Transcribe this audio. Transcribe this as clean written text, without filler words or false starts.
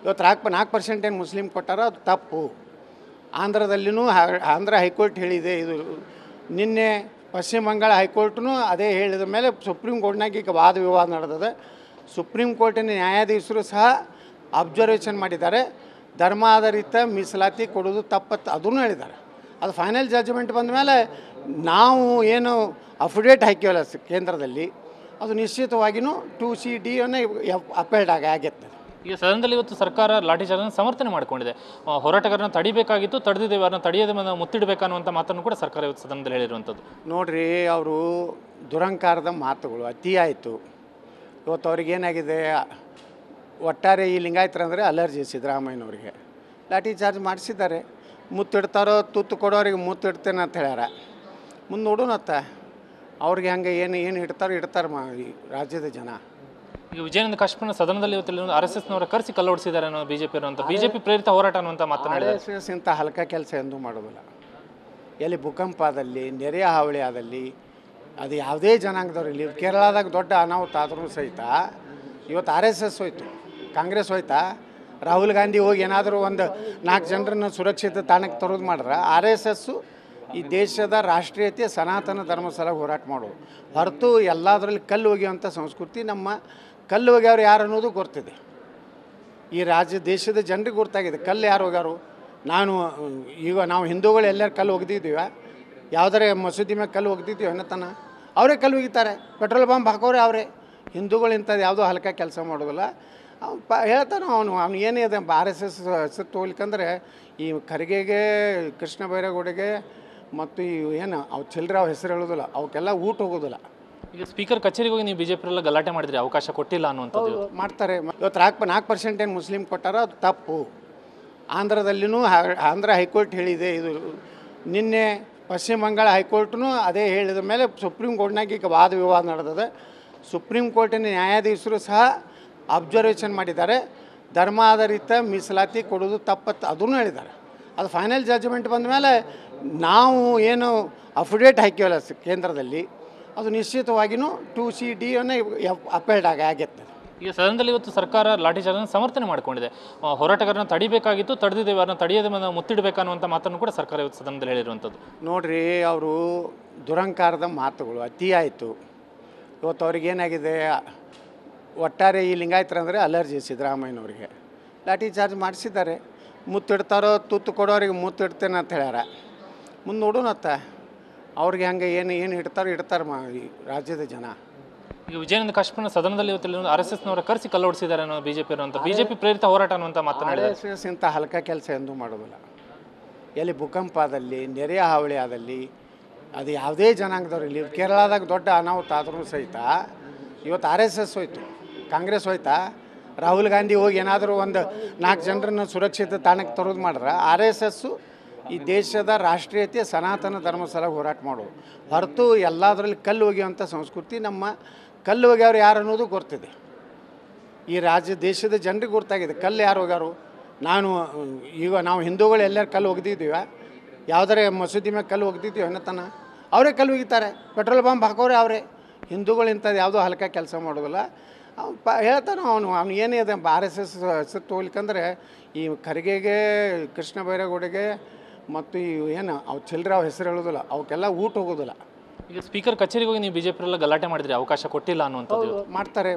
ಇವತ್ತು 4% ಏನು ಮುಸ್ಲಿಂ ಕೊಟ್ಟಾರೋ ಅದು ತಪ್ಪು. ಆಂಧ್ರದಲ್ಲಿನೂ ಆಂಧ್ರ ಹೈಕೋರ್ಟ್ ಹೇಳಿದೆ. ಇದು ನಿನ್ನೆ ಪಶ್ಚಿಮ ಬಂಗಾಳ ಹೈಕೋರ್ಟ್ನೂ ಅದೇ ಹೇಳಿದ ಮೇಲೆ ಸುಪ್ರೀಂ ಕೋರ್ಟ್ನಾಗ ಈಗ ವಾದ ವಿವಾದ ನಡೆದಿದೆ. ಸುಪ್ರೀಂ ಕೋರ್ಟಿನ ನ್ಯಾಯಾಧೀಶರು ಸಹ ಅಬ್ಸರ್ವೇಷನ್ ಮಾಡಿದ್ದಾರೆ. ಧರ್ಮ ಆಧಾರಿತ ಮೀಸಲಾತಿ ಕೊಡೋದು ತಪ್ಪತ್ತು ಅದನ್ನು ಹೇಳಿದ್ದಾರೆ. ಅದು ಫೈನಲ್ ಜಡ್ಜ್ಮೆಂಟ್ ಬಂದ ಮೇಲೆ ನಾವು ಏನು ಅಫಿಡೇಟ್ ಹಾಕಿವಲ್ಲ ಕೇಂದ್ರದಲ್ಲಿ, ಅದು ನಿಶ್ಚಿತವಾಗಿಯೂ 2CD ಅಪೇಲ್ಡ್ ಆಗತ್ತೆ. ಈಗ ಸದನದಲ್ಲಿ ಇವತ್ತು ಸರ್ಕಾರ ಲಾಠಿ ಚಾರ್ಜನ್ನು ಸಮರ್ಥನೆ ಮಾಡಿಕೊಂಡಿದೆ. ಹೋರಾಟಗಾರನ ತಡಿಬೇಕಾಗಿತ್ತು, ತಡೆದಿದ್ದೇವೆ, ಅವ್ರನ್ನ ತಡೆಯದೆ ಮುತ್ತಿಡಬೇಕನ್ನುವಂಥ ಮಾತನ್ನು ಕೂಡ ಸರ್ಕಾರ ಇವತ್ತು ಸದನದಲ್ಲಿ ಹೇಳಿರುವಂಥದ್ದು. ನೋಡಿರಿ, ಅವರು ದುರಂಕಾರದ ಮಾತುಗಳು ಅತಿ ಆಯಿತು. ಇವತ್ತು ಅವ್ರಿಗೇನಾಗಿದೆ, ಒಟ್ಟಾರೆ ಈ ಲಿಂಗಾಯತರಂದರೆ ಅಲರ್ಜಿ. ಸಿದ್ದರಾಮಯ್ಯನವ್ರಿಗೆ ಲಾಠಿ ಚಾರ್ಜ್ ಮಾಡಿಸಿದ್ದಾರೆ. ಮುತ್ತಿಡ್ತಾರೋ, ತುತ್ತು ಕೊಡೋರಿಗೆ ಮುತ್ತಿಡ್ತೇನೆ ಅಂತ ಹೇಳ್ಯಾರ. ಮುಂದೆ ನೋಡೋಣತ್ತ ಅವ್ರಿಗೆ ಹಂಗೆ ಏನು ಇಡ್ತಾರೋ ಈ ರಾಜ್ಯದ ಜನ. ಈಗ ವಿಜಯಾನಂದ ಕಾಶ್ಮೀರ ಸದನದಲ್ಲಿ ಇವತ್ತು RSSನವರ ಕರೆಸಿ ಕಲ್ಲೊಡಿಸಿದ್ದಾರೆ ಅನ್ನೋ BJP ಅನ್ನುವಂಥ BJP ಪ್ರೇರಿತ ಹೋರಾಟ ಅನ್ನುವಂಥ ಮಾತನಾಡಿದ್ದಾರೆ. RSS ಇಂಥ ಹಲ್ಕ ಕೆಲಸ ಎಂದೂ ಮಾಡೋದಿಲ್ಲ. ಎಲ್ಲಿ ಭೂಕಂಪ ಆದಲ್ಲಿ, ನೆರೆಯ ಹಾವಳಿ ಆದಲ್ಲಿ, ಅದು ಯಾವುದೇ ಜನಾಂಗದವ್ರಲ್ಲಿ, ಕೇರಳದಾಗ ದೊಡ್ಡ ಅನಾಹುತ ಆದ್ರೂ ಸಹಿತ ಇವತ್ತು RSS ಹೋಯ್ತು, ಕಾಂಗ್ರೆಸ್ ಹೋಯ್ತಾ, ರಾಹುಲ್ ಗಾಂಧಿ ಹೋಗಿ ಏನಾದರೂ ಒಂದು 4 ಜನರನ್ನು ಸುರಕ್ಷಿತ ತಾಣಕ್ಕೆ ತರೋದು ಮಾಡ್ರೆ RSSಸು ಈ ದೇಶದ ರಾಷ್ಟ್ರೀಯತೆ ಸನಾತನ ಧರ್ಮ ಸಲ ಹೋರಾಟ ಮಾಡೋದು ಹೊರತು ಎಲ್ಲದರಲ್ಲಿ ಕಲ್ಲು ಒಗೆಯುವಂಥ ಸಂಸ್ಕೃತಿ ನಮ್ಮ ಕಲ್ಲು ಒಗೆಯವ್ರು ಯಾರು ಅನ್ನೋದು ಗೊತ್ತಿದೆ. ಈ ದೇಶದ ಜನರಿಗೆ ಗೊತ್ತಾಗಿದೆ ಕಲ್ಲು ಯಾರು ಒಗ್ಯಾರು. ನಾವು ಹಿಂದೂಗಳು ಎಲ್ಲರೂ ಕಲ್ಲು ಒಗ್ದಿದ್ದೀವ, ಯಾವುದಾರೆ ಮಸೂದಿ ಮೇಲೆ ಕಲ್ಲು ಒಗ್ದಿದ್ದೀವಿ ಅನ್ನತನ ಅವರೇ ಕಲ್ಲು ಒಗಿತಾರೆ. ಪೆಟ್ರೋಲ್ ಬಾಂಬ್ ಹಾಕೋರೆ ಅವರೇ. ಹಿಂದೂಗಳು ಇಂಥದ್ದು ಯಾವುದೋ ಹಲ್ಕ ಕೆಲಸ ಮಾಡೋದಿಲ್ಲ. ಹೇಳ್ತಾನೆ ಅವನು ಏನಿದೆ RSS ಹೆಸರು ತೋಲಿಕಂದ್ರೆ ಈ ಖರ್ಗೆಗೆ, ಕೃಷ್ಣ ಬೈರೇಗೌಡಗೆ ಮತ್ತು ಅವು ಚಿಲ್ಲರೆ ಹೆಸರು ಹೇಳೋದಿಲ್ಲ, ಅವಕ್ಕೆಲ್ಲ ಊಟ ಹೋಗೋದಿಲ್ಲ. ಈಗ ಸ್ಪೀಕರ್ ಕಚೇರಿಗೆ ಹೋಗಿ ನೀವು BJP ಗಲಾಟೆ ಮಾಡಿದ್ರಿ, ಅವಕಾಶ ಕೊಟ್ಟಿಲ್ಲ ಅನ್ನುವಂಥದ್ದು ಮಾಡ್ತಾರೆ. ಇವತ್ತು 4% ಏನು ಮುಸ್ಲಿಂ ಕೊಟ್ಟಾರೋ ಅದು ತಪ್ಪು. ಆಂಧ್ರದಲ್ಲಿನೂ ಆಂಧ್ರ ಹೈಕೋರ್ಟ್ ಹೇಳಿದೆ. ಇದು ನಿನ್ನೆ ಪಶ್ಚಿಮ ಬಂಗಾಳ ಹೈಕೋರ್ಟ್ನೂ ಅದೇ ಹೇಳಿದ ಮೇಲೆ ಸುಪ್ರೀಂ ಕೋರ್ಟ್ನಾಗ ಈಗ ವಾದ ವಿವಾದ ನಡೆದಿದೆ. ಸುಪ್ರೀಂ ಕೋರ್ಟಿನ ನ್ಯಾಯಾಧೀಶರು ಸಹ ಅಬ್ಸರ್ವೇಷನ್ ಮಾಡಿದ್ದಾರೆ. ಧರ್ಮ ಆಧಾರಿತ ಮೀಸಲಾತಿ ಕೊಡೋದು ತಪ್ಪತ್ತು ಅದನ್ನು ಹೇಳಿದ್ದಾರೆ. ಅದು ಫೈನಲ್ ಜಡ್ಜ್ಮೆಂಟ್ ಬಂದ ಮೇಲೆ ನಾವು ಏನು ಅಫಿಡೇಟ್ ಹಾಕಿವಲ್ಲ ಕೇಂದ್ರದಲ್ಲಿ, ಅದು ನಿಶ್ಚಿತವಾಗಿಯೂ 2CD ಅಪೇಲ್ಡ್ ಆಗತ್ತೆ. ಈಗ ಸದನದಲ್ಲಿ ಇವತ್ತು ಸರ್ಕಾರ ಲಾಠಿ ಚಾರ್ಜನ್ನು ಸಮರ್ಥನೆ ಮಾಡಿಕೊಂಡಿದೆ. ಹೋರಾಟಗಾರನ ತಡಿಬೇಕಾಗಿತ್ತು, ತಡೆದಿದ್ದೇವೆ, ಅವ್ರನ್ನ ತಡೆಯದೆ ಮುತ್ತಿಡಬೇಕನ್ನುವಂಥ ಮಾತನ್ನು ಕೂಡ ಸರ್ಕಾರ ಇವತ್ತು ಸದನದಲ್ಲಿ ಹೇಳಿರುವಂಥದ್ದು. ನೋಡಿರಿ, ಅವರು ದುರಂಕಾರದ ಮಾತುಗಳು ಅತಿ ಆಯಿತು. ಇವತ್ತು ಅವ್ರಿಗೇನಾಗಿದೆ, ಒಟ್ಟಾರೆ ಈ ಲಿಂಗಾಯತರಂದರೆ ಅಲರ್ಜಿ. ಸಿದ್ದರಾಮಯ್ಯನವ್ರಿಗೆ ಲಾಠಿ ಚಾರ್ಜ್ ಮಾಡಿಸಿದ್ದಾರೆ. ಮುತ್ತಿಡ್ತಾರೋ, ತುತ್ತು ಕೊಡೋರಿಗೆ ಮುತ್ತಿಡ್ತೇನೆ ಅಂತ ಹೇಳ್ಯಾರ. ಮುಂದೆ ನೋಡೋಣತ್ತ ಅವ್ರಿಗೆ ಹಂಗೆ ಏನು ಇಡ್ತಾರೋ ಈ ರಾಜ್ಯದ ಜನ. ಈಗ ವಿಜಯಾನಂದ ಕಾಶ್ಮೀರ ಸದನದಲ್ಲಿ ಇವತ್ತು RSSನವರ ಕರೆಸಿ ಕಲ್ಲೊಡಿಸಿದ್ದಾರೆ ಅನ್ನೋ BJP ಅನ್ನುವಂಥ BJP ಪ್ರೇರಿತ ಹೋರಾಟ ಅನ್ನುವಂಥ ಮಾತನಾಡಿದ್ದಾರೆ. RSS ಇಂಥ ಹಲ್ಕ ಕೆಲಸ ಎಂದೂ ಮಾಡೋದಿಲ್ಲ. ಎಲ್ಲಿ ಭೂಕಂಪ ಆದಲ್ಲಿ, ನೆರೆಯ ಹಾವಳಿ ಆದಲ್ಲಿ, ಅದು ಯಾವುದೇ ಜನಾಂಗದವ್ರಲ್ಲಿ, ಕೇರಳದಾಗ ದೊಡ್ಡ ಅನಾಹುತ ಆದ್ರೂ ಸಹಿತ ಇವತ್ತು RSS ಹೋಯ್ತು, ಕಾಂಗ್ರೆಸ್ ಹೋಯ್ತಾ, ರಾಹುಲ್ ಗಾಂಧಿ ಹೋಗಿ ಏನಾದರೂ ಒಂದು 4 ಜನರನ್ನು ಸುರಕ್ಷಿತ ತಾಣಕ್ಕೆ ತರೋದು ಮಾಡ್ರೆ RSSಸು ಈ ದೇಶದ ರಾಷ್ಟ್ರೀಯತೆ ಸನಾತನ ಧರ್ಮ ಸಲ ಹೋರಾಟ ಮಾಡೋದು ಹೊರತು ಎಲ್ಲದರಲ್ಲಿ ಕಲ್ಲು ಒಗೆಯುವಂಥ ಸಂಸ್ಕೃತಿ ನಮ್ಮ ಕಲ್ಲು ಒಗೆಯವ್ರು ಯಾರು ಅನ್ನೋದು ಗೊತ್ತಿದೆ. ಈ ದೇಶದ ಜನರಿಗೆ ಗೊತ್ತಾಗಿದೆ ಕಲ್ಲು ಯಾರು ಒಗ್ಯಾರು. ನಾವು ಹಿಂದೂಗಳು ಎಲ್ಲರೂ ಕಲ್ಲು ಒಗ್ದಿದ್ದೀವ, ಯಾವುದಾರೆ ಮಸೂದಿ ಮೇಲೆ ಕಲ್ಲು ಒಗ್ದಿದ್ದೀವಿ ಅನ್ನತನ ಅವರೇ ಕಲ್ಲು ಒಗಿತಾರೆ. ಪೆಟ್ರೋಲ್ ಬಾಂಬ್ ಹಾಕೋರೆ ಅವರೇ. ಹಿಂದೂಗಳು ಇಂಥದ್ದು ಯಾವುದೋ ಹಲ್ಕ ಕೆಲಸ ಮಾಡೋದಿಲ್ಲ. ಹೇಳ್ತಾನೆ ಅವನು ಏನಿದೆ RSS ಹೆಸರು ತೋಲಿಕಂದ್ರೆ ಈ ಖರ್ಗೆಗೆ, ಕೃಷ್ಣ ಬೈರೇಗೌಡಗೆ ಮತ್ತು ಅವು ಚಿಲ್ಲರೆ ಹೆಸರು ಹೇಳೋದಿಲ್ಲ, ಅವಕ್ಕೆಲ್ಲ ಊಟ ಹೋಗೋದಿಲ್ಲ. ಈಗ ಸ್ಪೀಕರ್ ಕಚೇರಿಗೆ ಹೋಗಿ ನೀವು BJP ಗಲಾಟೆ ಮಾಡಿದ್ರಿ, ಅವಕಾಶ ಕೊಟ್ಟಿಲ್ಲ ಅನ್ನುವಂಥದ್ದು ಮಾಡ್ತಾರೆ.